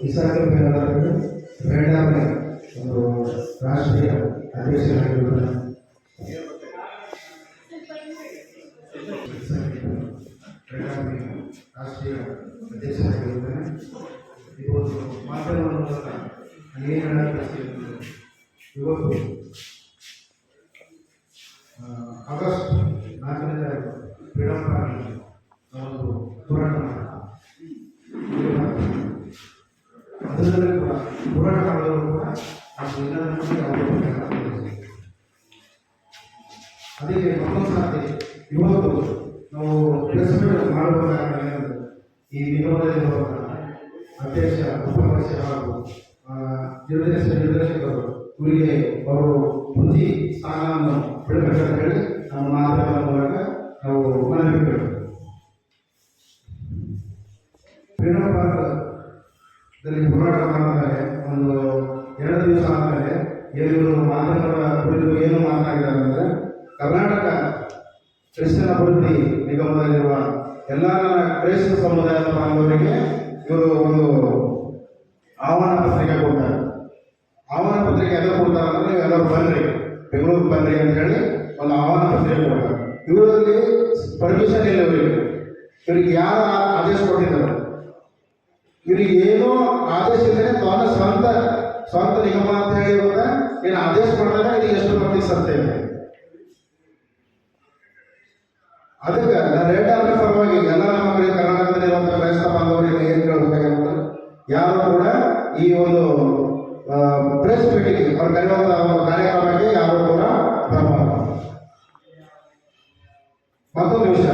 ಇಸಾಕಲ್ ಬೇಡಾಮೆ ಒಂದು ರಾಷ್ಟ್ರೀಯ ಅಧ್ಯಕ್ಷರಾಗಿರುತ್ತಾರೆ. ರಾಷ್ಟ್ರೀಯ ಅಧ್ಯಕ್ಷರಾಗಿರುತ್ತಾರೆ. ಇವತ್ತು ಮಾತಾಡುವ ಮೂಲಕ ಏನು ಹೇಳಬೇಕು, ಇವತ್ತು ಆಗಸ್ಟ್ 4ನೇ ತಾರೀಕು ಫ್ರೀಡಂ ಪಾರ್ಕ್ ಒಂದು ಹೋರಾಟ ಅದರಲ್ಲಿ ಕೂಡ ಹೋರಾಟ ಮಾಡೋರು ಕೂಡ ಅದು ಅದಕ್ಕೆ ಮತ್ತೊಂದು ಸಾಧ್ಯ ಇವತ್ತು ನಾವು ಪ್ರೆಸ್ ಮೀಟ್ ಮಾಡಬೇಕಾದ್ರೆ ಈ ನಿಗಮದಲ್ಲಿ ಅಧ್ಯಕ್ಷ ಉಪಾಧ್ಯಕ್ಷ ಹಾಗೂ ನಿರ್ದೇಶಕರು ಇವರಿಗೆ ಅವರು ಬುದ್ಧಿ ಸ್ಥಾನವನ್ನು ಬಿಡಬೇಕಂತ ಹೇಳಿ ನಮ್ಮ ಮಾಧ್ಯಮದ ಮೂಲಕ ನಾವು ಮನವಿ ಕೊಡಬೇಕು. ಫ್ರೀಡಂ ಪಾರ್ಕ್ದಲ್ಲಿ ಹೋರಾಟ ಮಾಡಿದರೆ ಒಂದು 2 ದಿವಸ ಆದಮೇಲೆ ಏನು ಮಾಧ್ಯಮದ ಕುರಿತು ಏನು ಮಾತನಾಡಿದ್ದಾರೆ ಅಂದರೆ, ಕರ್ನಾಟಕ ಕ್ರಿಶ್ಚಿಯನ್ ಅಭಿವೃದ್ಧಿ ನಿಗಮದಲ್ಲಿರುವ ಎಲ್ಲ ಕ್ರೈಸ್ತ ಸಮುದಾಯದ ಬಾಂಧವರಿಗೆ ಇವರು ಒಂದು ಆಹ್ವಾನ ಪತ್ರಿಕೆ ಕೊಡ್ತಾರೆ. ಆಹ್ವಾನ ಪತ್ರಿಕೆ ಎಲ್ಲ ಕೊಡ್ತಾರೆ ಅಂದರೆ ನೀವು ಎಲ್ಲರೂ ಬನ್ನಿರಿ, ಬೆಂಗಳೂರು ಬನ್ನಿರಿ ಅಂತ ಹೇಳಿ ಒಂದು ಆಹ್ವಾನ ಪತ್ರಿಕೆ ಕೊಡ್ತಾರೆ. ಇವರಲ್ಲಿ ಪರ್ಮಿಷನ್ ಇಲ್ಲ, ಇವರಿಗೆ ಯಾರು ಆದೇಶ ಕೊಟ್ಟಿದ್ದಾರೆ? ಇವರಿಗೆ ಏನೋ ಆದೇಶ ಇದ್ದರೆ ತಾನು ಸ್ವಂತ ನಿಗಮ ಅಂತ ಹೇಳಿ ಏನು ಆದೇಶ ಮಾಡಿದಾಗ ಇದು ಎಷ್ಟು ಪ್ರತಿಶತ ಇದೆ. ಅದಕ್ಕೆ ರೇಟ್ ಆಫ್ ಪರವಾಗಿ ಎಲ್ಲ ನಮ್ಮ ಕರ್ನಾಟಕದಲ್ಲಿರುವಂಥ ಕ್ರೈಸ್ತ ಬಾಂಧವರಿಗೆ ಏನು ಕೇಳಬೇಕಾಗಿರುತ್ತೆ, ಯಾರು ಕೂಡ ಈ ಒಂದು ಪ್ರೆಸ್ ಮೀಟಿಂಗ್ ಅವ್ರು ಕರೆಯುವಂಥ ಕಾರ್ಯಕ್ರಮಕ್ಕೆ ಯಾರು ಕೂಡ ಬರಬಾರದು. ಮತ್ತೊಂದು ವಿಷಯ,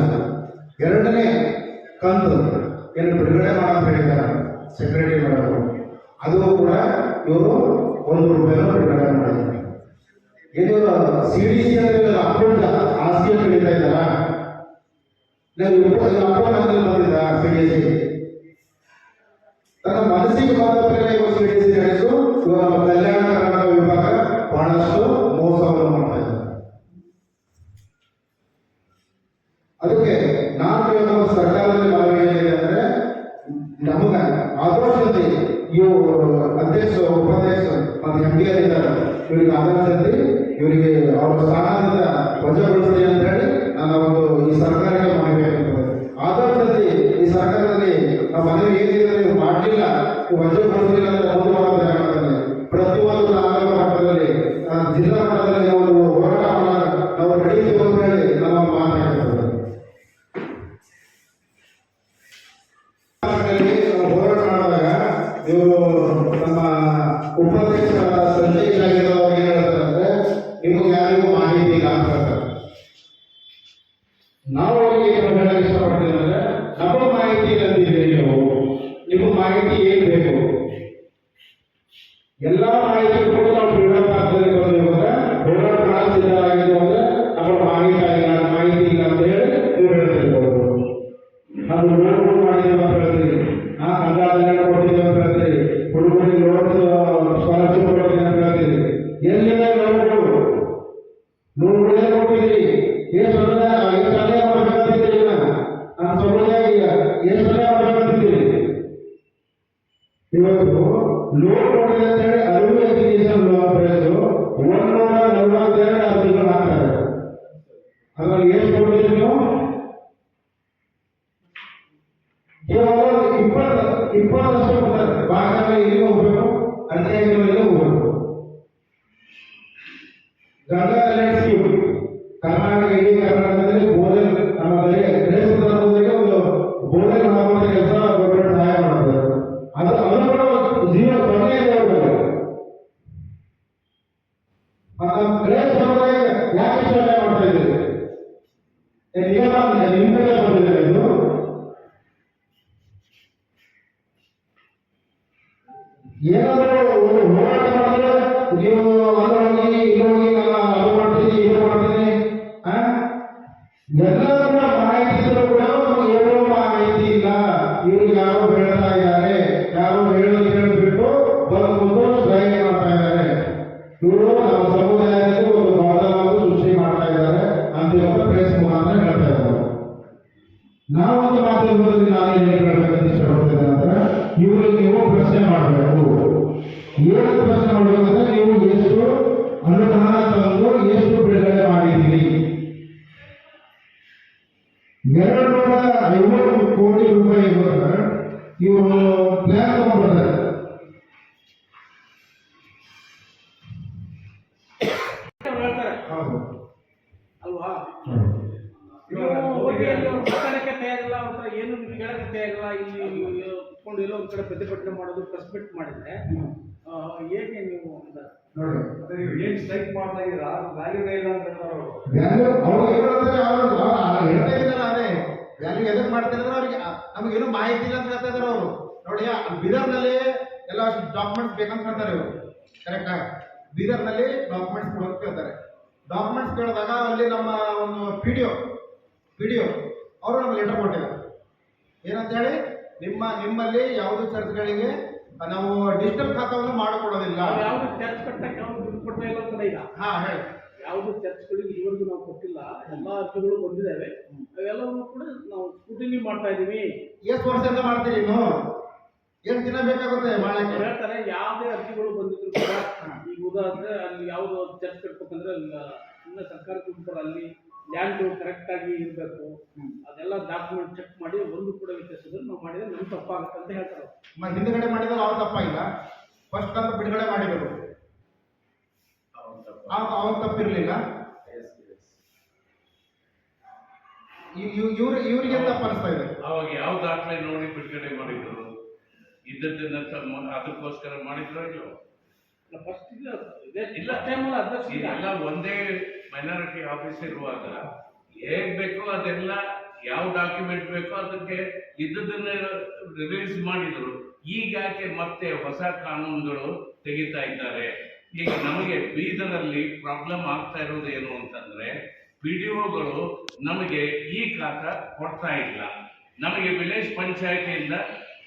2ನೇ ಕಂತು ಏನು ಬಿಡುಗಡೆ ಮಾಡೋದು ಹೇಳಿದ್ದಾರೆ ಸೆಕ್ರೆಟರಿ ಮಾಡೋದು, ಅದು ಕೂಡ ಇವರು ₹1 ಬಿಡುಗಡೆ ಮಾಡಿದ್ದಾರೆ. ಏನು CDC ಅಂದರೆ ಅಕೌಂಟ್ ಆಸ್ತಿಯನ್ನು ಹಿಡಿತಾ ಇದ್ದಾರ, ಅಕೌಂಟ್ ಅಂತ ಬಂದಿದ್ದ CDC ತನ್ನ ಮನಸ್ಸಿಗೆ ಬಂದ CDC ನಡೆಸು ಇವಾಗ ಕಲ್ಯಾಣ ಕರ್ನಾಟಕ ವಿಭಾಗ ಬಹಳಷ್ಟು ಮೋಸವನ್ನು ಮಾಡ್ತಾ ಇದ್ದಾರೆ. ಅದಕ್ಕೆ ನಾನು ಸರ್ಕಾರದಲ್ಲಿ ಮನವಿ ಏನಿದೆ ಅಂದರೆ, ನಮಗೆ ಆದರ್ಶದಲ್ಲಿ ಇವು ಅಧ್ಯಕ್ಷ ಉಪಾಧ್ಯಕ್ಷ ಮತ್ತು MD ಇದ್ದಾರೆ, ಇವರಿಗೆ ಆದರ್ಶದಲ್ಲಿ ಇವರಿಗೆ ಅವರ ಸ್ಥಾನದಿಂದ ವಜಾಗೊಳಿಸಲಿ ಅಂತ ಹೇಳಿ ನನ್ನ ಒಂದು ಈ ಸರ್ಕಾರಕ್ಕೆ ಮನವಿ ಆಗಿರ್ತದೆ. ಆದರ್ಶದಲ್ಲಿ ಈ ಸರ್ಕಾರದಲ್ಲಿ ನಾವು ಮನವಿ ಏನಿದೆ ನೀವು ಮಾಡಲಿಲ್ಲ, ವಜಾಗೊಳಿಸಲಿಲ್ಲ ಅಂದರೆ ಒಂದು ಮಾಡಬೇಕಾಗ್ತದೆ. ಪ್ರತಿಯೊಂದು ನಾಗರಿಕ ಮಟ್ಟದಲ್ಲಿ ಜಿಲ್ಲಾ ಮಟ್ಟದಲ್ಲಿ ಒಂದು ಹೋರಾಟ ನಾವು ನಡೆಯುತ್ತೇವೆ ಅಂತ ಹೇಳಿ ನಮ್ಮ ಮಾತಾಡ್ತೇವೆ. ಹೋರಾಟ ಮಾಡಿದಾಗ ಇವರು ನಮ್ಮ ಉಪಾಧ್ಯಕ್ಷ ಸಂಜಯ್ ಆಗಿರೋರು ಏನು ಹೇಳ್ತಾರೆ, ನಿಮಗೆ ಯಾರಿಗೂ ಮಾಹಿತಿ ಇಲ್ಲ ಅಂತ ಹೇಳ್ತಾರೆ. ನಾವು ಅವರಿಗೆ ಏನು ಹೇಳಕ್ಕೆ ಇಷ್ಟಪಡ್ತೀವಿ ಅಂದರೆ, ನಮ್ಮ ಮಾಹಿತಿ ಇಲ್ಲದಿದೆ, ನಿಮ್ಮ ಮಾಹಿತಿ ಏನು ಬೇಕು ಎಲ್ಲ ಮಾಹಿತಿ ಕೂಡ ನಾವು ಫ್ರೀಡಂ ಪಾರ್ಕ್ದಲ್ಲಿ ಬಂದಿರುವಾಗ ಹೋರಾಟ ಮಾಡಲಿದ್ದಾಗಿದ್ದು ಅಂದರೆ ನಮ್ಮ ಮಾಹಿತಿ ಇಲ್ಲ ಅಂತ ಹೇಳಿ ನೀವು ಹೇಳ್ತಿರ್ಬೋದು. ನಾವು ರೋಡ್ ಮಾಡಿದ್ದೀವಿ ಅಂತ ಹೇಳ್ತೀವಿ, ಕಂದಾಯ ಕೊಡ್ತೀವಿ ಅಂತ ಹೇಳ್ತೀವಿ, ಹುಡುಗರಿಗೆ ರೋಡ್ ಸ್ಕಾಲರ್ಶಿಪ್ ಕೊಡ್ತೀವಿ ಅಂತ ಹೇಳ್ತೀವಿ. ಎಲ್ಲಿಂದ ನೋಡ್ಬಿಡೇ ಕೊಡ್ತೀವಿ, ಎಷ್ಟು ಸಲಹೆ ಮಾಡಬೇಕಂತಿದ್ದೀವಿ, ನಮ್ಮ ಸಮುದಾಯ ಎಷ್ಟು ಸಲಹೆ ಮಾಡಬೇಕಂತಿದ್ದೀವಿ. ಇವತ್ತು ಲೋನ್ ಕೊಡಿದೆ ಅಂತ ಹೇಳಿ 60 ಎಜುಕೇಶನ್ ಲೋನ್ ಪ್ರೈಸು 142 ಅರ್ಜಿಗಳು ಹಾಕ್ತಾರೆ. ಅದರಲ್ಲಿ ಎಷ್ಟು ಕೊಡ್ತೀವಿ ನೀವು? ಕೇವಲ 20% ಕೊಡ್ತಾರೆ. ಭಾಗ ಇಲ್ಲಿ ಹೋಗ್ಬೇಕು, ಅರ್ಜಿಯಲ್ಲಿ ಹೋಗ್ಬೇಕು. ಗಂಗಾ ಕಲ್ಯಾಣ ಸ್ಕೀಮ್ ಕರ್ನಾಟಕ, ಇಡೀ ಕರ್ನಾಟಕದಲ್ಲಿ ಬೋರ್ವೆಲ್ ನಮ್ಮ ದೇಶದಲ್ಲಿ ಒಂದು ಬೋರ್ವೆಲ್ ಮಾಡುವಂಥ ಕೆಲಸ ಗೌರ್ಮೆಂಟ್ ಸಹಾಯ ಮಾಡ್ತಾರೆ. ಅದು ಕೂಡ 0 ಗ್ರೇಸ್ ಸಮುದಾಯ ಯಾಕೆ ಸಹಾಯ ಮಾಡ್ತಾ ಇದ್ದೀವಿ? ನಿಮ್ಮೆಲ್ಲ ಬಂದಿದೆ ಇದು. ಏನಾದರೂ ಒಂದು ಹೋರಾಟ ಮಾಡಿದ್ರೆ ನೀವು ಅದರಲ್ಲಿ ಇಲ್ಲೋಗಿ ನಾನು ಅದು ಮಾಡ್ತೀನಿ ಇದು ಮಾಡ್ತೀನಿ, ಎಲ್ಲರೂ ಕೂಡ ಮಾಹಿತಿ ಇದ್ರೂ ಕೂಡ ಏನೋ ಮಾಹಿತಿ ಇಲ್ಲ. ಇವ್ರಿಗೆ ಯಾರೋ ಹೇಳ್ತಾ ಇದ್ದಾರೆ, ಯಾರೋ ಹೇಳಿಬಿಟ್ಟು ಬಂದು ಸ್ಟ್ರೈಕ್ ಮಾಡ್ತಾ ಇದ್ದಾರೆ. ಇವರು ನಮ್ಮ ಸಮುದಾಯದಲ್ಲಿ ಒಂದು ಗೊಂದಲವನ್ನು ಸೃಷ್ಟಿ ಮಾಡ್ತಾ ಇದ್ದಾರೆ ಅಂತ ಪ್ರೆಸ್ ಮುಖಾಂತರ ಹೇಳ್ತಾ ಇದ್ದಾರೆ. ನಾವೊಂದು ಮಾಧ್ಯಮದಲ್ಲಿ ನಾನು ಏನು ಹೇಳಬೇಕಂತ ಇಷ್ಟಪಡ್ತೇನೆ ಅಂದ್ರೆ ಇವ್ರಿಗೆ ನೀವು ಪ್ರಶ್ನೆ ಮಾಡಬೇಕು. ಏನು ಪ್ರಶ್ನೆ ಮಾಡಬೇಕಂದ್ರೆ ನೀವು ಎಷ್ಟು ಅನುದಾನ ತಂದು ಎಷ್ಟು ಬಿಡುಗಡೆ ಮಾಡಿದ್ದೀರಿ. 250 ಕೋಟಿ ರೂಪಾಯಿ ಇವರು ಪ್ಲಾನ್ ತಗೊಂಡ್ಬರ್ತಾರೆ. ಹೌದು ಅಲ್ವಾ? ಹೋಗಿ ಅಲ್ಲಿ ಮಾತಾಡಕ್ಕೆ ತಯಾರಿಲ್ಲ, ಒಂಥರ ಏನು ಹೇಳಕ್ಕೆ ತಯಾರಿಲ್ಲ, ಇಲ್ಲಿ ಕುತ್ಕೊಂಡು ಎಲ್ಲೋ ಒಂದ್ ಕಡೆ ಪ್ರತಿಭಟನೆ ಮಾಡೋದು, ಪ್ರೆಸ್ ಮೀಟ್ ಮಾಡಿದ್ರೆ ಹೇಗೆ ನೀವು ನೋಡಿ ಅದೇ ನೀವು ಏನ್ ಸ್ಟ್ರೈಕ್ ಮಾಡ್ತಾ ಇದ್ದೀರಾ ವ್ಯಾಲ್ಯೂನೇ ಇಲ್ಲ ಅಂತ ಹೇಳ್ತಾರೆ ಅವರು. ವ್ಯಾಲ್ಯೂ ಅವ್ರು ಏನು ಹೇಳ್ತಾರೆ, ಅವ್ರು ಹೇಳ್ತಾ ಇದ್ದಾರಲ್ಲ ಅದೇ ವ್ಯಾಲ್ಯೂ ಎದಕ್ಕೆ ಮಾಡ್ತಿದ್ರೆ ಅವ್ರಿಗೆ ನಮಗೇನು ಮಾಹಿತಿ ಇಲ್ಲ ಅಂತ ಹೇಳ್ತಾ ಇದ್ದಾರೆ ಅವರು. ನೋಡಿ ಬೀದರ್ನಲ್ಲಿ ಎಲ್ಲ ಡಾಕ್ಯುಮೆಂಟ್ಸ್ ಬೇಕಂತ ಹೇಳ್ತಾರೆ ಇವರು, ಕರೆಕ್ಟಾ? ಬೀದರ್ನಲ್ಲಿ ಡಾಕ್ಯುಮೆಂಟ್ಸ್ ಕೊಡೋಕೆ ಕೇಳ್ತಾರೆ. ಡಾಕ್ಯುಮೆಂಟ್ಸ್ ಕೇಳಿದಾಗ ಅಲ್ಲಿ ನಮ್ಮ ಒಂದು ಪಿ ಡಿ ಒ ಅವರು ನಮ್ಗೆ ಲೆಟರ್ ಕೊಟ್ಟಿದ್ದಾರೆ. ಏನಂತ ಹೇಳಿ, ನಿಮ್ಮಲ್ಲಿ ಯಾವುದೇ ಚರ್ಚ್ಗಳಿಗೆ ನಾವು ಡಿಜಿಟಲ್ ಖಾತಾವನ್ನು ಮಾಡಿಕೊಡೋದಿಲ್ಲ. ಯಾವ್ದು ಚರ್ಚ್ ಕಟ್ಟಕ್ಕೆ ಯಾವ್ದು ದುಡ್ಡು ಕೊಡ್ತಾ ಇಲ್ಲ ಅಂತ ಈಗ. ಹಾ ಹೇಳಿ. ಯಾವುದು ಚರ್ಚ್ಗಳಿಗೆ ಇದುವರೆಗೂ ನಾವು ಕೊಟ್ಟಿಲ್ಲ, ಎಲ್ಲ ಅರ್ಜಿಗಳು ಬಂದಿದ್ದಾವೆ, ಅವೆಲ್ಲವನ್ನೂ ಕೂಡ ನಾವು ಸ್ಕ್ರೂಟಿನಿ ಮಾಡ್ತಾ ಇದೀವಿ. ಎಷ್ಟು ವರ್ಷದಿಂದ ಮಾಡ್ತೀರಿ ಇನ್ನು? ಎಷ್ಟು ದಿನ ಬೇಕಾಗುತ್ತೆ ಮಾಡಕ್ಕೆ? ಹೇಳ್ತಾರೆ ಯಾವುದೇ ಅರ್ಜಿಗಳು ಬಂದಿದ್ರು ಕೂಡ ಈಗ ಉದಾಹರಣೆ ಅಲ್ಲಿ ಯಾವುದು ಚರ್ಚ್ ಕಟ್ಬೇಕಂದ್ರೆ ಇನ್ನ ಸರ್ಕಾರ ದುಡ್ಡು ಅಲ್ಲಿ ಲ್ಯಾಂಡ್ ಕರೆಕ್ಟ್ ಆಗಿ ಇರಬೇಕು, ಅದೆಲ್ಲ ಡಾಕ್ಯುಮೆಂಟ್ ಚೆಕ್ ಮಾಡಿ ಒಂದು ಕೂಡ ವ್ಯತ್ಯಾಸದಲ್ಲಿ ನಾವು ಮಾಡಿದ್ರೆ ನಮ್ಗೆ ತಪ್ಪಾಗುತ್ತೆ ಅಂತ ಹೇಳ್ತಾರೆ. ಹಿಂದುಗಡೆ ಮಾಡಿದ್ರೆ ಅವ್ರು ತಪ್ಪಾಗಿಲ್ಲ, ಫಸ್ಟ್ ಅಂತ ಬಿಡುಗಡೆ ಮಾಡಿದ್ರು ಅವ್ರು ತಪ್ಪಿರ್ಲಿಲ್ಲ. ಇವ್ರಿಗೆ ತಪ್ಪು ಅನಿಸ್ತಾ ಇದೆ. ಅವಾಗ ಯಾವ ದಾಖಲೆ ನೋಡಿ ಬಿಡುಗಡೆ ಮಾಡಿದ್ರು? ಇದ್ದದ್ದನ್ನ ಅದಕ್ಕೋಸ್ಕರ ಮಾಡಿದ್ರು ಇಲ್ಲೋ? ಫಸ್ಟ್ ಇಲ್ಲ, ಎಲ್ಲ ಒಂದೇ ಮೈನಾರಿಟಿ ಆಫೀಸ್ ಇರುವಾಗ ಹೇಗ್ ಬೇಕೋ ಅದೆಲ್ಲ ಯಾವ ಡಾಕ್ಯುಮೆಂಟ್ ಬೇಕೋ ಅದಕ್ಕೆ ಇದ್ದದನ್ನ ರಿಲೀಸ್ ಮಾಡಿದ್ರು. ಈಗ ಯಾಕೆ ಮತ್ತೆ ಹೊಸ ಕಾನೂನುಗಳು ತೆಗಿತಾ ಇದ್ದಾರೆ? ಈಗ ನಮಗೆ ಬೀದರಲ್ಲಿ ಪ್ರಾಬ್ಲಮ್ ಆಗ್ತಾ ಇರೋದು ಏನು ಅಂತಂದ್ರೆ, PDOಗಳು ನಮಗೆ ಈ ಖಾತಾ ಕೊಡ್ತಾ ಇಲ್ಲ. ನಮಗೆ ವಿಲೇಜ್ ಪಂಚಾಯತಿಯಿಂದ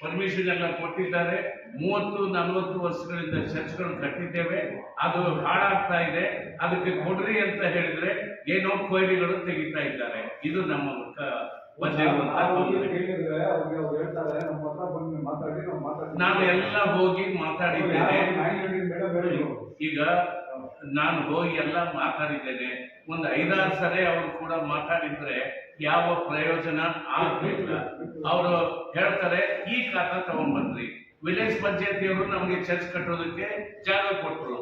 ಪರ್ಮಿಷನ್ ಎಲ್ಲ ಕೊಟ್ಟಿದ್ದಾರೆ. 30-40 ವರ್ಷಗಳಿಂದ ಚರ್ಚ್ಗಳು ಕಟ್ಟಿದ್ದೇವೆ, ಅದು ಹಾಳಾಗ್ತಾ ಇದೆ, ಅದಕ್ಕೆ ಕೊಡ್ರಿ ಅಂತ ಹೇಳಿದ್ರೆ ಏನೋ ಕೊಯ್ಲಿಗಳು ತೆಗಿತಾ ಇದ್ದಾರೆ. ಇದು ನಮ್ಮ ನಾನು ಎಲ್ಲ ಹೋಗಿ ಮಾತಾಡಿದ್ದೇನೆ. ಈಗ ನಾನು ಹೋಗಿ ಎಲ್ಲ ಮಾತಾಡಿದ್ದೇನೆ. ಒಂದು 5-6 ಸರಿ ಅವರು ಕೂಡ ಮಾತಾಡಿದ್ರೆ ಯಾವ ಪ್ರಯೋಜನ ಆಗ್ಲಿಲ್ಲ. ಅವರು ಹೇಳ್ತಾರೆ ಈ ಖಾತಾ ತಗೊಂಡ್ಬಂದ್ರಿ, ವಿಲೇಜ್ ಪಂಚಾಯತಿಯವರು ನಮಗೆ ಚರ್ಚ್ ಕಟ್ಟೋದಕ್ಕೆ ಜಾಗ ಕೊಟ್ಟರು,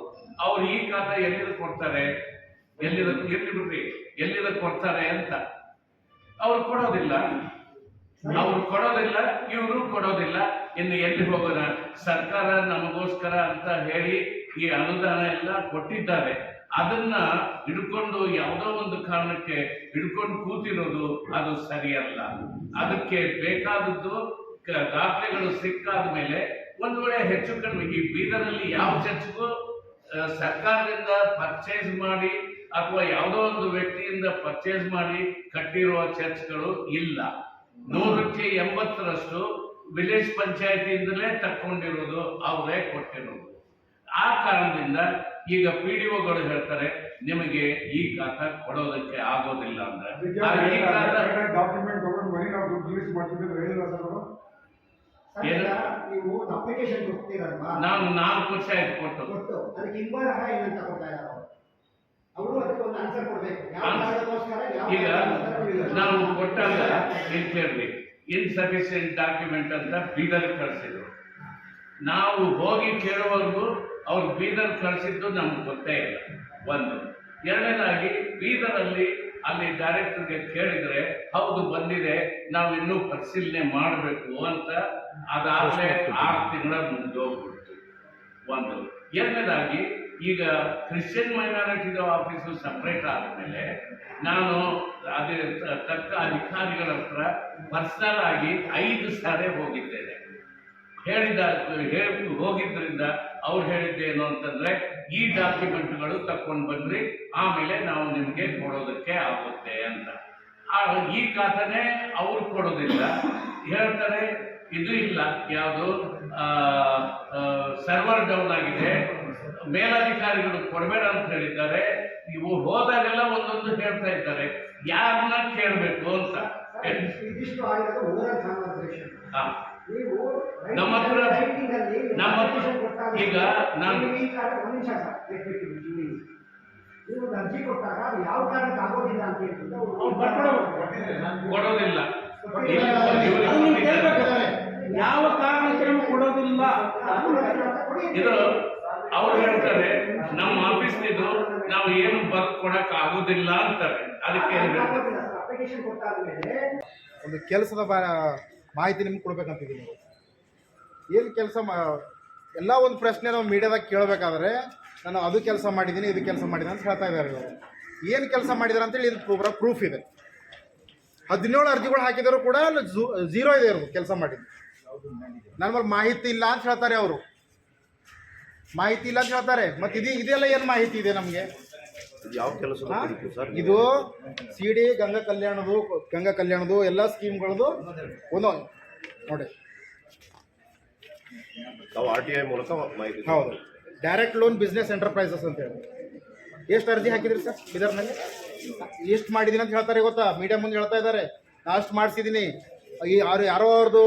ಅವ್ರು ಈ ಖಾತಾ ಎಲ್ಲಿದ ಕೊಡ್ತಾರೆ, ಎಲ್ಲಿ ಬಿಡ್ರಿ ಎಲ್ಲಿದ ಕೊಡ್ತಾರೆ ಅಂತ ಅವ್ರು ಕೊಡೋದಿಲ್ಲ. ಇವರು ಕೊಡೋದಿಲ್ಲ. ಇನ್ನು ಎಲ್ಲಿ ಹೋಗೋಣ? ಸರ್ಕಾರ ನಮಗೋಸ್ಕರ ಅಂತ ಹೇಳಿ ಈ ಅನುದಾನ ಎಲ್ಲ ಕೊಟ್ಟಿದ್ದಾರೆ, ಅದನ್ನ ಹಿಡ್ಕೊಂಡು ಯಾವುದೋ ಒಂದು ಕಾರಣಕ್ಕೆ ಹಿಡ್ಕೊಂಡು ಕೂತಿರೋದು ಅದು ಸರಿಯಲ್ಲ. ಅದಕ್ಕೆ ಬೇಕಾದದ್ದು ದಾಖಲೆಗಳು ಸಿಕ್ಕಾದ ಮೇಲೆ ಒಂದು ವೇಳೆ ಹೆಚ್ಚು ಕಡಿಮೆ ಈ ಬೀದರ್ನಲ್ಲಿ ಯಾವ ಚರ್ಚ್ಗೂ ಸರ್ಕಾರದಿಂದ ಪರ್ಚೇಸ್ ಮಾಡಿ ಅಥವಾ ಯಾವುದೋ ಒಂದು ವ್ಯಕ್ತಿಯಿಂದ ಪರ್ಚೇಸ್ ಮಾಡಿ ಕಟ್ಟಿರುವ ಚರ್ಚ್ಗಳು ಇಲ್ಲ. 100ಕ್ಕೆ 80ರಷ್ಟು ವಿಲೇಜ್ ಪಂಚಾಯತಿಯಿಂದಲೇ ತಕ್ಕೊಂಡಿರೋದು, ಅವರೇ ಕೊಟ್ಟಿರೋದು. ಆ ಕಾರಣದಿಂದ ಈಗ PDOಗಳು ಹೇಳ್ತಾರೆ ನಿಮಗೆ ಈ ಖಾತಾ ಕೊಡೋದಕ್ಕೆ ಆಗೋದಿಲ್ಲ ಅಂದ್ರೆ ನೀವು ಅಪ್ಲಿಕೇಶನ್ ಕೊಡ್ತೀರಲ್ವಾ? ನಾನು 4 ವರ್ಷ ಆಯ್ತು ಕೊಟ್ಟು. ಅದಕ್ಕೆ ಹಿಂಬರಹ ಏನಂತ ಕೊಡ್ತಾ ಇದ್ದಾರೆ ಅವರು? ಅದಕ್ಕೆ ಒಂದು ಆನ್ಸರ್ ಕೊಡ್ಬೇಕು. ಈಗ ನಾವು ಕೊಟ್ಟಾಗ ಏನ್ ಕೇಳ್ರಿ, ಇನ್ಸಫಿಷಿಯಂಟ್ ಡಾಕ್ಯುಮೆಂಟ್ ಅಂತ ಬೀದರ್ ಕಳಿಸಿದ್ರು. ನಾವು ಹೋಗಿ ಕೇಳುವವರೆಗೂ ಅವ್ರು ಬೀದರ್ ಕಳಿಸಿದ್ದು ನಮ್ಗೆ ಗೊತ್ತೇ ಇಲ್ಲ. ಒಂದು. ಎರಡನೇದಾಗಿ ಬೀದರಲ್ಲಿ ಅಲ್ಲಿ ಡೈರೆಕ್ಟರ್ಗೆ ಕೇಳಿದ್ರೆ ಹೌದು ಬಂದಿದೆ, ನಾವು ಇನ್ನೂ ಪರಿಶೀಲನೆ ಮಾಡಬೇಕು ಅಂತ ಅದಾಗಲೇ 6 ತಿಂಗಳ ಮುಗಿದೋಗ್ಬಿಡ್ತು. ಒಂದು. ಎರಡನೇದಾಗಿ ಈಗ ಕ್ರಿಶ್ಚಿಯನ್ ಮೈನಾರಿಟಿ ಆಫೀಸು ಸಪ್ರೇಟ್ ಆದಮೇಲೆ ನಾನು ಅದೇ ತಕ್ಕ ಅಧಿಕಾರಿಗಳ ಹತ್ರ ಪರ್ಸನಲ್ ಆಗಿ 5 ಸಾರಿ ಹೋಗಿದ್ದೇನೆ. ಹೋಗಿದ್ರಿಂದ ಅವ್ರು ಹೇಳಿದ್ದೇನು ಅಂತಂದ್ರೆ ಈ ಡಾಕ್ಯುಮೆಂಟ್ಗಳು ತಕೊಂಡು ಬಂದ್ರಿ, ಆಮೇಲೆ ನಾವು ನಿಮ್ಗೆ ಕೊಡೋದಕ್ಕೆ ಆಗುತ್ತೆ ಅಂತ. ಈ ಖಾತಾನೆ ಅವ್ರು ಕೊಡೋದಿಲ್ಲ, ಹೇಳ್ತಾರೆ ಇದು ಇಲ್ಲ, ಯಾವುದು ಸರ್ವರ್ ಡೌನ್ ಆಗಿದೆ, ಮೇಲಧಿಕಾರಿಗಳು ಕೊಡಬೇಡ ಅಂತ ಹೇಳಿದ್ದಾರೆ. ಇವು ಹೋದಾಗೆಲ್ಲ ಒಂದೊಂದು ಹೇಳ್ತಾ ಇದ್ದಾರೆ, ಯಾರನ್ನ ಕೇಳಬೇಕು ಅಂತ. ಇದಿಷ್ಟು ಆಗಿರೋದು ಓರಲ್ ಕಾನ್ವರ್ಸೇಷನ್. ಹಾ. ನೀವು ನಮ್ಮ ಹತ್ರ- writing ಅಲ್ಲಿ ನಮ್ಮ ಹತ್ರ- application ಕೊಟ್ಟಾಗ ಈಗ ನಾನು- ನೀವು ಈ ಕಾರಣ ಒಂದು ನಿಮಿಷ ಸರ್, ನೀವು ಒಂದು ಅರ್ಜಿ ಕೊಟ್ಟಾಗ ಅದು ಯಾವ ಕಾರಣಕ್ಕೆ ಆಗೋದಿಲ್ಲ ಅಂತ ಹೇಳ್ಬಿಟ್ಟು ಅವ್ರು ಬರ್ಕೊಡೋರು. ಕೊಡೋದಿಲ್ಲ. ಅದು ನೀವು ಕೇಳ್ಬೇಕು. ಯಾವ ಕಾರಣಕ್ಕೆ ನಮ್ಗೆ ಕೊಡೋದಿಲ್ಲ. ಇದು ಅವ್ರು ಹೇಳ್ತಾರೆ ನಮ್ಮ ಆಫೀಸ್ನಿದು ನಾವು ಏನು ಬರ್ಕ್ ಕೊಡಕ್ ಆಗುದಿಲ್ಲ ಅಂತಾರೆ. ಅದಕ್ಕೆ ಏನ್ ಹೇಳ್ತಾರೆ? ಅಪ್ಲಿಕೇಶನ್ ಕೊಟ್ಟಾದ್ಮೇಲೆ ಒಂದು ಕೆಲಸದ ಮಾಹಿತಿ ನಿಮ್ಗೆ ಕೊಡ್ಬೇಕಂತಿದ್ದೀನಿ. ಏನು ಕೆಲಸ ಎಲ್ಲ ಒಂದು ಪ್ರಶ್ನೆ ನಾವು ಮೀಡಿಯಾದಾಗ ಕೇಳಬೇಕಾದ್ರೆ ನಾನು ಅದು ಕೆಲಸ ಮಾಡಿದ್ದೀನಿ ಇದು ಕೆಲಸ ಮಾಡಿದ್ದೀನಿ ಅಂತ ಹೇಳ್ತಾ ಇದ್ದಾರೆ ಇವರು. ಏನು ಕೆಲಸ ಮಾಡಿದಾರೆ ಅಂತೇಳಿ ಇದು ಪ್ರೂಫ್ ಇದೆ. 17 ಅರ್ಜಿಗಳು ಹಾಕಿದರೂ ಕೂಡ ಝೀರೋ ಇದೆ ಇರೋದು ಕೆಲಸ ಮಾಡಿದ್ದು. ನನ್ನ ಮೇಲೆ ಮಾಹಿತಿ ಇಲ್ಲ ಅಂತ ಹೇಳ್ತಾರೆ ಅವರು. ಮಾಹಿತಿ ಇಲ್ಲ ಅಂತ ಹೇಳ್ತಾರೆ. ಮತ್ತು ಇದೆಲ್ಲ ಏನು ಮಾಹಿತಿ ಇದೆ ನಮಗೆ? ಯಾವ ಕೆಲಸ ಇದು CD ಗಂಗಾ ಕಲ್ಯಾಣದು ಎಲ್ಲ ಸ್ಕೀಮ್ಗಳದು ಒಂದು ನೋಡಿ. ನಾವು RTI ಮೂಲಕ ಮಾಹಿತಿ. ಹೌದು, ಡೈರೆಕ್ಟ್ ಲೋನ್ ಬಿಸ್ನೆಸ್ ಎಂಟರ್ಪ್ರೈಸಸ್ ಅಂತ ಹೇಳಿ. ಎಷ್ಟು ಅರ್ಜಿ ಹಾಕಿದ್ರಿ ಸರ್ ಇದರಲ್ಲಿ? ಎಷ್ಟು ಮಾಡಿದ್ದೀನಿ ಅಂತ ಹೇಳ್ತಾರೆ ಗೊತ್ತಾ? ಮೀಡಿಯಾ ಮುಂದೆ ಹೇಳ್ತಾ ಇದ್ದಾರೆ ನಾನು ಅಷ್ಟು ಮಾಡಿಸಿದ್ದೀನಿ. ಈ ಯಾರೋ ಅವ್ರದ್ದು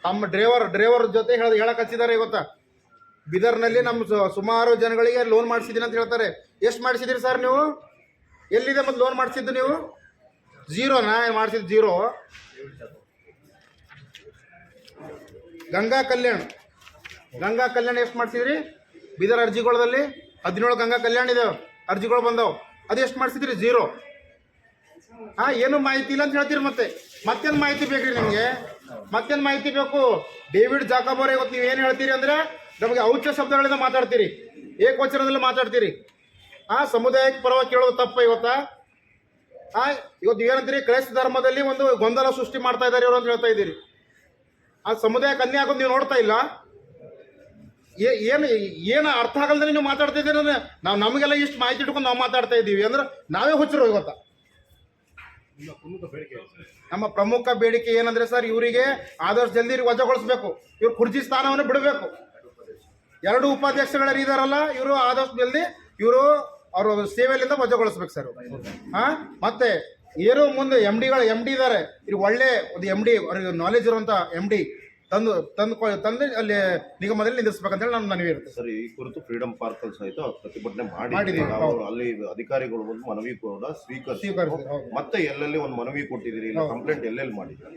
ತಮ್ಮ ಡ್ರೈವರ್ ಜೊತೆ ಹೇಳಕ್ಕೆ ಹಚ್ಚಿದ್ದಾರೆ ಗೊತ್ತಾ? ಬಿದರ್ನಲ್ಲಿ ನಮ್ಮ ಸುಮಾರು ಜನಗಳಿಗೆ ಲೋನ್ ಮಾಡಿಸಿದ್ದೀನಿ ಅಂತ ಹೇಳ್ತಾರೆ. ಎಷ್ಟು ಮಾಡಿಸಿದ್ದೀರಿ ಸರ್ ನೀವು? ಎಲ್ಲಿದೆ ಮತ್ತು ಲೋನ್ ಮಾಡಿಸಿದ್ದು ನೀವು? ಝೀರೋನಾ ಮಾಡಿಸಿದ್ದು? ಝೀರೋ. ಗಂಗಾ ಕಲ್ಯಾಣ ಎಷ್ಟು ಮಾಡಿಸಿದ್ರಿ? ಬೀದರ್ ಅರ್ಜಿಗಳದಲ್ಲಿ 17 ಗಂಗಾ ಕಲ್ಯಾಣ ಇದೆ ಅರ್ಜಿಗಳು ಬಂದವು. ಅದು ಎಷ್ಟು ಮಾಡಿಸಿದ್ರಿ? ಝೀರೋ. ಏನು ಮಾಹಿತಿ ಇಲ್ಲ ಅಂತ ಹೇಳ್ತೀರಿ. ಮತ್ತೇನು ಮಾಹಿತಿ ಬೇಕ್ರಿ ನಿಮಗೆ? ಮತ್ತೇನು ಮಾಹಿತಿ ಬೇಕು? ಡೇವಿಡ್ ಜಾಕಬ್ ಅವರೇ ಇವತ್ತು ನೀವು ಏನು ಹೇಳ್ತೀರಿ ಅಂದರೆ ನಮಗೆ ಔಚ್ಯ ಶಬ್ದಗಳಿಂದ ಮಾತಾಡ್ತೀರಿ, ಏಕವಚನದಲ್ಲಿ ಮಾತಾಡ್ತೀರಿ. ಸಮುದಾಯಕ್ಕೆ ಪರವಾಗಿ ಕೇಳೋದು ತಪ್ಪ ಇವತ್ತು ಏನಂತೀರಿ? ಕ್ರೈಸ್ತ ಧರ್ಮದಲ್ಲಿ ಒಂದು ಗೊಂದಲ ಸೃಷ್ಟಿ ಮಾಡ್ತಾ ಇದ್ದಾರೆ ಇವರು ಅಂತ ಹೇಳ್ತಾ ಇದ್ದೀರಿ. ಆ ಸಮುದಾಯಕ್ಕೆ ಅನ್ಯಾಯ ಆಗೋದು ನೀವು ನೋಡ್ತಾ ಇಲ್ಲ. ಏನು ಅರ್ಥ ಆಗಲ್ದೇ ನೀವು ಮಾತಾಡ್ತಾ ಇದ್ದೀರಿ ಅಂದರೆ ನಮಗೆಲ್ಲ ಇಷ್ಟು ಮಾಹಿತಿ ಇಟ್ಕೊಂಡು ನಾವು ಮಾತಾಡ್ತಾ ಇದ್ದೀವಿ ಅಂದ್ರೆ ನಾವೇ ಹುಚ್ಚರು ಇವತ್ತು. ನಮ್ಮ ಪ್ರಮುಖ ಬೇಡಿಕೆ ಏನಂದ್ರೆ ಸರ್, ಇವರಿಗೆ ಆದಷ್ಟು ಜಲ್ದಿ ವಜಾಗೊಳಿಸ್ಬೇಕು. ಇವ್ರು ಕುರ್ಚಿ ಸ್ಥಾನವನ್ನು ಬಿಡಬೇಕು. 2 ಉಪಾಧ್ಯಕ್ಷಗಳು ಇದಾರಲ್ಲ, ಇವರು ಆದಷ್ಟು ಜಲ್ದಿ ಅವರು ಸೇವೆಯಲ್ಲಿಂದ ವಜಾಗೊಳಿಸ್ಬೇಕು ಸರ್. ಮತ್ತೆ ಏನು ಮುಂದೆ ಎಮ್ ಡಿ ಇದ್ದಾರೆ, ಇದು ಒಳ್ಳೆ ಒಂದು MD ಅವ್ರಿಗೆ ನಾಲೆಜ್ ಇರುವಂಥ MD ತಂದು ಅಲ್ಲಿ ನಿಗಮದಲ್ಲಿ ನಿಲ್ಲಿಸ್ಬೇಕಂತ ಹೇಳಿ ನಾನು ಮನವಿ ಇರುತ್ತೆ ಸರ್. ಈ ಕುರಿತು ಫ್ರೀಡಮ್ ಪಾರ್ಕ್ ಅಲ್ಲಿ ಸಹಿತ ಪ್ರತಿಭಟನೆ ಮಾಡಿದ್ದೀವಿ. ಅಲ್ಲಿ ಅಧಿಕಾರಿಗಳು ಒಂದು ಮನವಿ ಕೂಡ ಸ್ವೀಕರಿಸಿ ಮತ್ತೆ ಎಲ್ಲೆಲ್ಲಿ ಒಂದು ಮನವಿ ಕೊಟ್ಟಿದ್ದೀರಿ, ಕಂಪ್ಲೇಂಟ್ ಎಲ್ಲೆಲ್ಲಿ ಮಾಡಿದ್ದೀರಿ?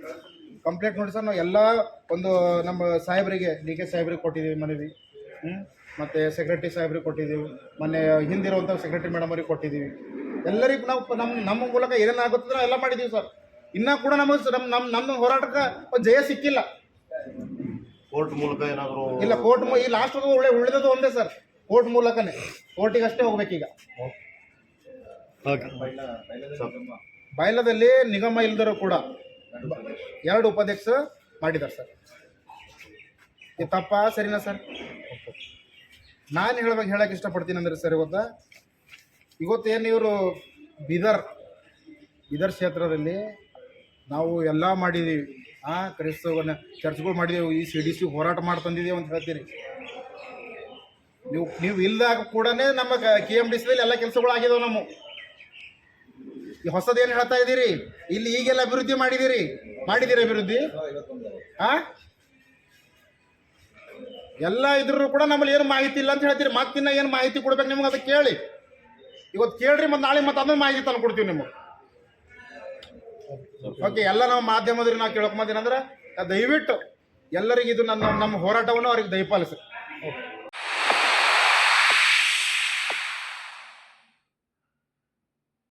ಕಂಪ್ಲೇಂಟ್ ನೋಡಿ ಸರ್, ನಾವು ಎಲ್ಲ ಒಂದು ನಮ್ಮ ಸಾಹೇಬರಿಗೆ DK ಸಾಹೇಬ್ರಿಗೆ ಕೊಟ್ಟಿದ್ದೀವಿ ಮನವಿ. ಮತ್ತು ಸೆಕ್ರೆಟರಿ ಸಾಹೇಬ್ರಿಗೆ ಕೊಟ್ಟಿದ್ದೀವಿ. ಮೊನ್ನೆ ಹಿಂದಿರುವಂಥ ಸೆಕ್ರೆಟರಿ ಮೇಡಮ್ ಅವ್ರಿಗೆ ಕೊಟ್ಟಿದ್ದೀವಿ. ಎಲ್ಲರಿಗೂ ನಾವು ನಮ್ಮ ಮೂಲಕ ಏನೇನಾಗುತ್ತಂದ್ರೆ ಎಲ್ಲ ಮಾಡಿದ್ದೀವಿ ಸರ್. ಇನ್ನೂ ಕೂಡ ನಮ್ಮ ಹೋರಾಟಕ್ಕೆ ಒಂದು ಜಯ ಸಿಕ್ಕಿಲ್ಲ. ಕೋರ್ಟ್ ಮೂಲಕ ಏನಾದರೂ ಇಲ್ಲ, ಕೋರ್ಟ್ ಈ ಲಾಸ್ಟ್ ಉಳಿದದು ಒಂದೇ ಸರ್, ಕೋರ್ಟ್ ಮೂಲಕನೇ. ಕೋರ್ಟಿಗೆ ಅಷ್ಟೇ ಹೋಗ್ಬೇಕೀಗ. ಬೈಲದಲ್ಲಿ ನಿಗಮ ಇಲ್ದರೂ ಕೂಡ 2 ಉಪಾಧ್ಯಕ್ಷ ಮಾಡಿದ್ದಾರೆ ಸರ್. ಇದು ತಪ್ಪ ಸರಿನಾ ಸರ್? ನಾನು ಹೇಳಕ್ಕೆ ಇಷ್ಟಪಡ್ತೀನಿ ಅಂದರೆ ಸರ್, ಇವತ್ತೇನು ಇವರು ಬೀದರ್ ಕ್ಷೇತ್ರದಲ್ಲಿ ನಾವು ಎಲ್ಲ ಮಾಡಿದ್ದೀವಿ. ಕ್ರೈಸ್ತವನ್ನ ಚರ್ಚ್ಗಳು ಮಾಡಿದೆವು, ಈ CDC ಹೋರಾಟ ಮಾಡಿ ತಂದಿದ್ದೇವೆ ಅಂತ ಹೇಳ್ತೀರಿ. ನೀವು ಇಲ್ದಾಗ ಕೂಡ ನಮ್ಮ KMDCದಲ್ಲಿ ಎಲ್ಲ ಕೆಲಸಗಳು ಆಗಿದಾವೆ. ನಮ್ಮ ಈ ಹೊಸದೇನು ಹೇಳ್ತಾ ಇದ್ದೀರಿ? ಇಲ್ಲಿ ಈಗೆಲ್ಲ ಅಭಿವೃದ್ಧಿ ಮಾಡಿದ್ದೀರಿ ಅಭಿವೃದ್ಧಿ ಎಲ್ಲ ಇದ್ರೂ ಕೂಡ ನಮ್ಮಲ್ಲಿ ಏನು ಮಾಹಿತಿ ಇಲ್ಲ ಅಂತ ಹೇಳ್ತೀರಿ. ಮತ್ತಿನ್ನ ಏನು ಮಾಹಿತಿ ಕೊಡ್ಬೇಕು ನಿಮ್ಗೆ? ಅದು ಕೇಳಿ, ಇವತ್ತು ಕೇಳ್ರಿ, ಮತ್ತು ನಾಳೆ ಮತ್ತೆ ಅದನ್ನು ಮಾಹಿತಿ ತಂದು ಕೊಡ್ತೀವಿ ನಿಮಗೆ. ಓಕೆ, ಎಲ್ಲ ನಾವು ಮಾಧ್ಯಮದ್ರಿಗೆ ನಾವು ಕೇಳೋಕೆ ಅಂದ್ರೆ ದಯವಿಟ್ಟು ಎಲ್ಲರಿಗೂ ಇದು ನಮ್ಮ ಹೋರಾಟವನ್ನು ಅವ್ರಿಗೆ ದಯಪಾಲಿಸಿ.